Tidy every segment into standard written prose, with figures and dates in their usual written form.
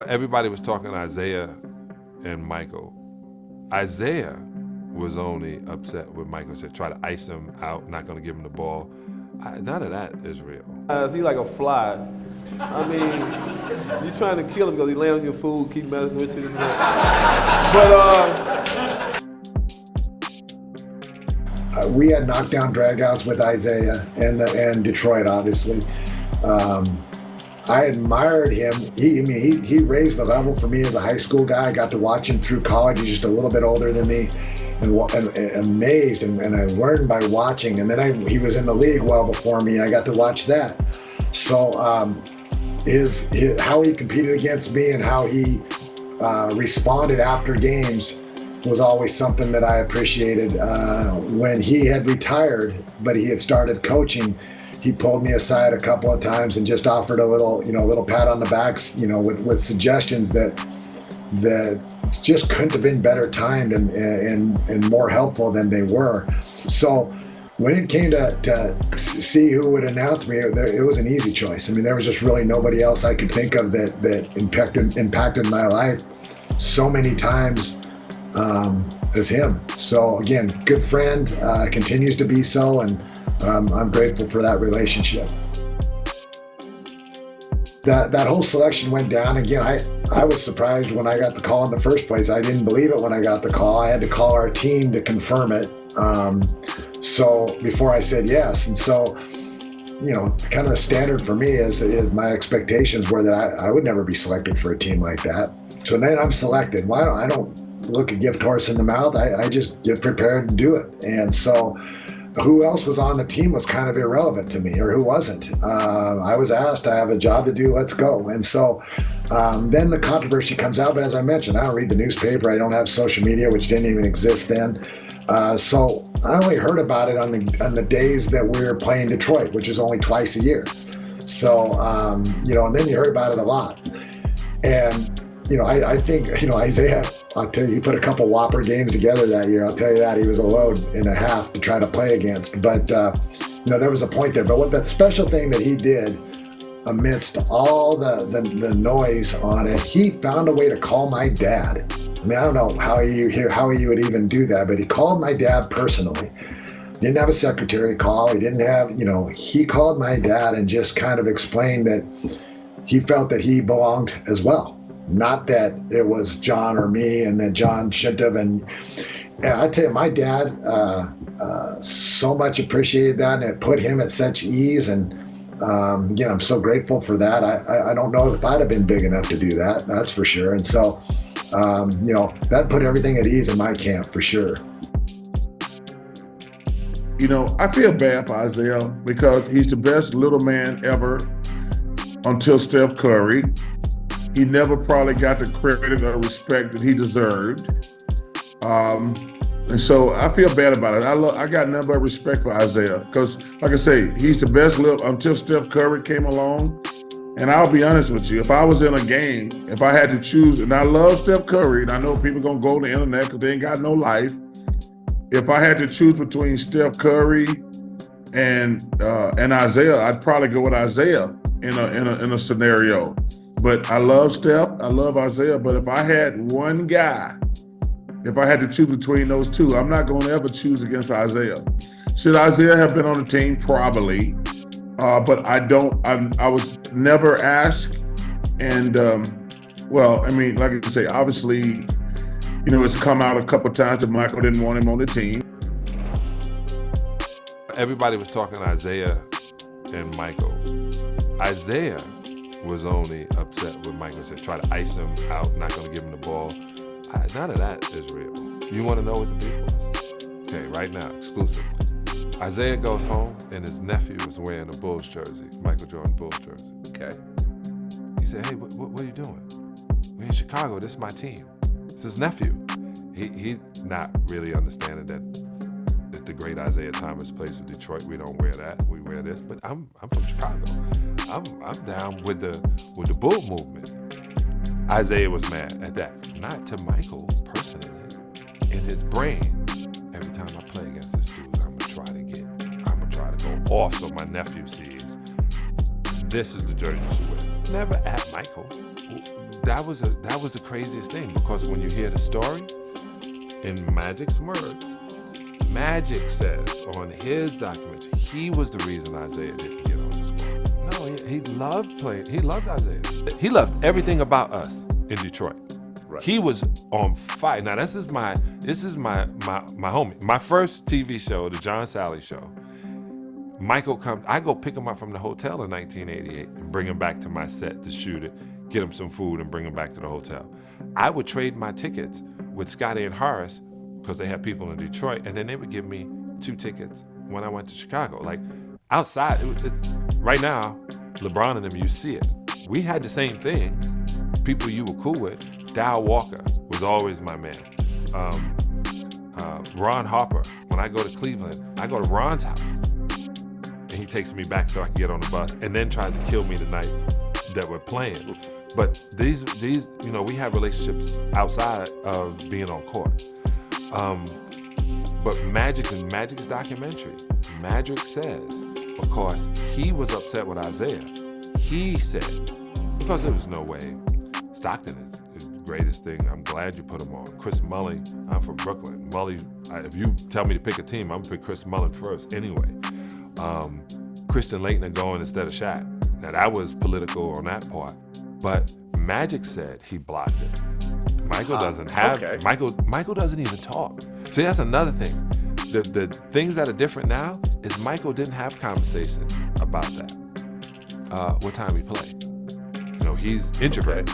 Everybody was talking Isiah and Michael. Isiah was only upset with Michael, said try to ice him out, not going to give him the ball. None of that is real. He like a fly. I mean, you trying to kill him because he land on your food, keep messing with you. We had knockdown dragouts with Isiah and Detroit, obviously. I admired him. He raised the level for me as a high school guy. I got to watch him through college. He's just a little bit older than me, and amazed, and I learned by watching. And then he was in the league well before me, and I got to watch that. So his how he competed against me and how he responded after games was always something that I appreciated. When he had retired, but he had started coaching, he pulled me aside a couple of times and just offered a little pat on the backs, with suggestions that just couldn't have been better timed and more helpful than they were. So when it came to see who would announce me, it was an easy choice. I mean, there was just really nobody else I could think of that impacted my life so many times as him. So again, good friend, continues to be so, and I'm grateful for that relationship. That whole selection went down. Again, I was surprised when I got the call in the first place. I didn't believe it when I got the call. I had to call our team to confirm it. So before I said yes, and so kind of the standard for me is my expectations were that I would never be selected for a team like that. So then I'm selected. Well, I don't look a gift horse in the mouth. I just get prepared to do it. And so who else was on the team was kind of irrelevant to me, or who wasn't. I was asked, I have a job to do, let's go. And so then the controversy comes out, but as I mentioned, I don't read the newspaper, I don't have social media, which didn't even exist then. So I only heard about it on the days that we were playing Detroit, which is only twice a year. So, and then you heard about it a lot. And, I think, Isiah, I'll tell you, he put a couple whopper games together that year. I'll tell you that. He was a load and a half to try to play against. But, there was a point there. But what that special thing that he did amidst all the noise on it, he found a way to call my dad. I mean, I don't know how he would even do that, but he called my dad personally. Didn't have a secretary call. He didn't have, he called my dad and just kind of explained that he felt that he belonged as well. Not that it was John or me and that John shouldn't have. And I tell you, my dad so much appreciated that, and it put him at such ease. And again, I'm so grateful for that. I don't know if I'd have been big enough to do that, that's for sure. And so, that put everything at ease in my camp for sure. I feel bad for Isiah because he's the best little man ever until Steph Curry. He never probably got the credit or respect that he deserved. And so I feel bad about it. I got nothing but respect for Isiah because, like I say, he's the best until Steph Curry came along. And I'll be honest with you, if I was in a game, if I had to choose, and I love Steph Curry, and I know people going to go on the internet because they ain't got no life. If I had to choose between Steph Curry and Isiah, I'd probably go with Isiah in a scenario. But I love Steph, I love Isiah, but if I had one guy, if I had to choose between those two, I'm not going to ever choose against Isiah. Should Isiah have been on the team? Probably. But I was never asked. And, like I say, obviously, it's come out a couple of times that Michael didn't want him on the team. Everybody was talking Isiah and Michael. Isiah was only upset with Michael, said try to ice him out, not going to give him the ball. None of that is real. You want to know what the beef was? Okay, right now, exclusively. Isiah goes home and his nephew is wearing a Bulls jersey, Michael Jordan Bulls jersey. Okay. He said, hey, what are you doing? We're in Chicago, this is my team. It's his nephew. He not really understanding that the great Isiah Thomas plays for Detroit. We don't wear that. We wear this. But I'm from Chicago. I'm down with the Bull movement. Isiah was mad at that. Not to Michael personally. In his brain, every time I play against this dude, I'm gonna try to go off so my nephew sees this is the jersey you should wear. Never at Michael. that was the craziest thing, because when you hear the story, in Magic's words, Magic says on his documentary, he was the reason Isiah didn't get on the squad. No, he loved playing. He loved Isiah. He loved everything about us in Detroit. Right. He was on fire. Now this is my homie. My first TV show, the John Sally Show. Michael comes. I go pick him up from the hotel in 1988 and bring him back to my set to shoot it, get him some food, and bring him back to the hotel. I would trade my tickets with Scottie and Horace, because they had people in Detroit, and then they would give me 2 tickets when I went to Chicago. Like outside, right now, LeBron and them, you see it. We had the same things. People you were cool with. Dow Walker was always my man. Ron Harper. When I go to Cleveland, I go to Ron's house, and he takes me back so I can get on the bus, and then tries to kill me the night that we're playing. But these, we have relationships outside of being on court. But Magic's documentary, Magic says, because he was upset with Isiah, he said, because there was no way. Stockton is the greatest thing. I'm glad you put him on. Chris Mullin, I'm from Brooklyn. If you tell me to pick a team, I'm gonna pick Chris Mullin first anyway. Christian Laettner going instead of Shaq. Now that was political on that part. But Magic said he blocked it. Michael doesn't have, okay. Michael doesn't even talk. See, that's another thing. The things that are different now is Michael didn't have conversations about that. What time we play. He's introverted.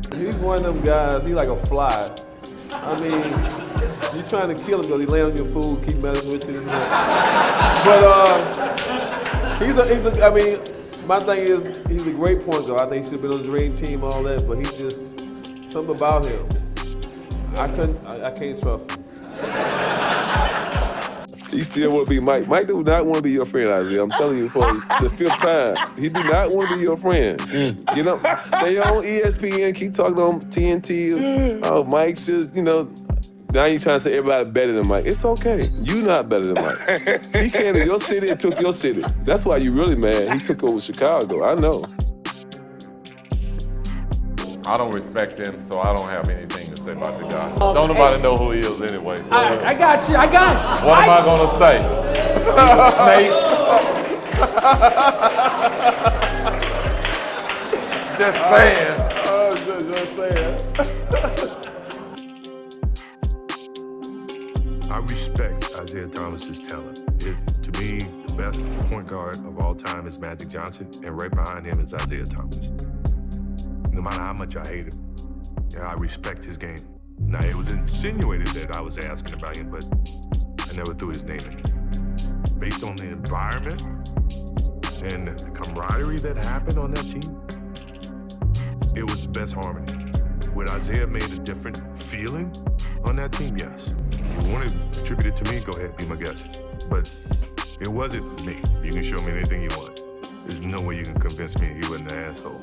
Okay. He's one of them guys, he like a fly. I mean, you're trying to kill him because he land on your food, keep messing with you. But my thing is, he's a great point guard. I think he should have been on the dream team, all that, but he just, something about him. I can't trust him. He still want to be Mike. Mike do not want to be your friend, Isiah. I'm telling you for the 5th time. He do not want to be your friend. Stay on ESPN, keep talking on TNT. Oh, Mike's just, now you trying to say everybody better than Mike. It's okay. You not better than Mike. He came to your city and took your city. That's why you really mad. He took over Chicago. I know. I don't respect him, so I don't have anything to say about the guy. Don't nobody know who he is anyway. So I got you. I got it. what am I gonna say? He's a snake. Just saying. Just saying. I respect Isiah Thomas's talent. To me, the best point guard of all time is Magic Johnson, and right behind him is Isiah Thomas. No matter how much I hate him, I respect his game. Now, it was insinuated that I was asking about him, but I never threw his name in. Based on the environment and the camaraderie that happened on that team, it was the best harmony. Would Isiah made a different feeling on that team? Yes. If you want to attribute it to me, go ahead, be my guest. But it wasn't me. You can show me anything you want. There's no way you can convince me he wasn't an asshole.